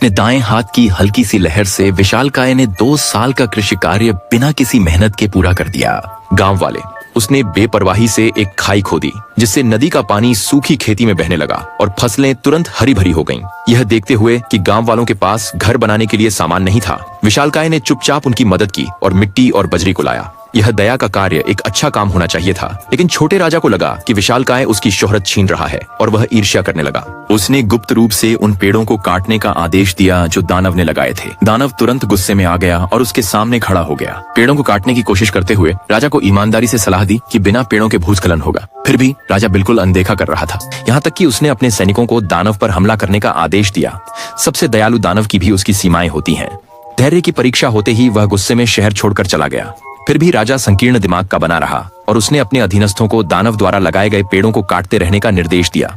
अपने दाएं हाथ की हल्की सी लहर से विशालकाय ने 2 साल का कृषि कार्य बिना किसी मेहनत के पूरा कर दिया। गांव वाले उसने बेपरवाही से एक खाई खोदी जिससे नदी का पानी सूखी खेती में बहने लगा और फसलें तुरंत हरी भरी हो गईं। यह देखते हुए कि गांव वालों के पास घर बनाने के लिए सामान नहीं था, विशालकाय ने चुपचाप उनकी मदद की और मिट्टी और बजरी को लाया। यह दया का कार्य एक अच्छा काम होना चाहिए था, लेकिन छोटे राजा को लगा कि विशालकाय उसकी शोहरत छीन रहा है और वह ईर्ष्या करने लगा। उसने गुप्त रूप से उन पेड़ों को काटने का आदेश दिया जो दानव ने लगाए थे। दानव तुरंत गुस्से में आ गया और उसके सामने खड़ा हो गया। पेड़ों को काटने की कोशिश करते हुए राजा को ईमानदारी से सलाह दी कि बिना पेड़ों के भूस्खलन होगा। फिर भी राजा बिल्कुल अनदेखा कर रहा था, यहाँ तक कि उसने अपने सैनिकों को दानव पर हमला करने का आदेश दिया। सबसे दयालु दानव की भी उसकी सीमाएं होती हैं। धैर्य की परीक्षा होते ही वह गुस्से में शहर छोड़कर चला गया। फिर भी राजा संकीर्ण दिमाग का बना रहा और उसने अपने अधीनस्थों को दानव द्वारा लगाए गए पेड़ों को काटते रहने का निर्देश दिया।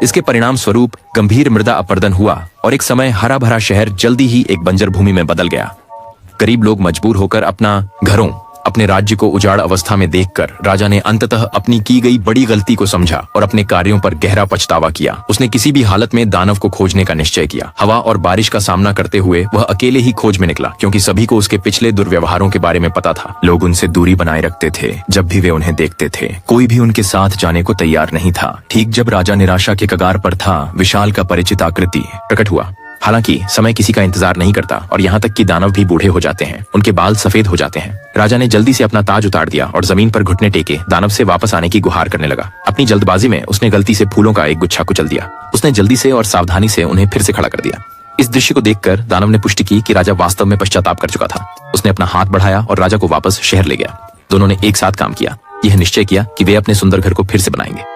इसके परिणाम स्वरूप गंभीर मृदा अपरदन हुआ और एक समय हरा भरा शहर जल्दी ही एक बंजर भूमि में बदल गया। गरीब लोग मजबूर होकर अपने राज्य को उजाड़ अवस्था में देखकर राजा ने अंततः अपनी की गई बड़ी गलती को समझा और अपने कार्यों पर गहरा पछतावा किया। उसने किसी भी हालत में दानव को खोजने का निश्चय किया। हवा और बारिश का सामना करते हुए वह अकेले ही खोज में निकला, क्योंकि सभी को उसके पिछले दुर्व्यवहारों के बारे में पता था। लोग उनसे दूरी बनाए रखते थे जब भी वे उन्हें देखते थे। कोई भी उनके साथ जाने को तैयार नहीं था। ठीक जब राजा निराशा के कगार पर था, विशाल का परिचित आकृति प्रकट हुआ। हालांकि समय किसी का इंतजार नहीं करता और यहाँ तक कि दानव भी बूढ़े हो जाते हैं, उनके बाल सफेद हो जाते हैं। राजा ने जल्दी से अपना ताज उतार दिया और जमीन पर घुटने टेके दानव से वापस आने की गुहार करने लगा। अपनी जल्दबाजी में उसने गलती से फूलों का एक गुच्छा कुचल दिया। उसने जल्दी से और सावधानी से उन्हें फिर से खड़ा कर दिया। इस दृश्य को देखकर दानव ने पुष्टि की कि राजा वास्तव में पश्चाताप कर चुका था। उसने अपना हाथ बढ़ाया और राजा को वापस शहर ले गया। दोनों ने एक साथ काम किया, यह निश्चय किया कि वे अपने सुंदर घर को फिर से बनाएंगे।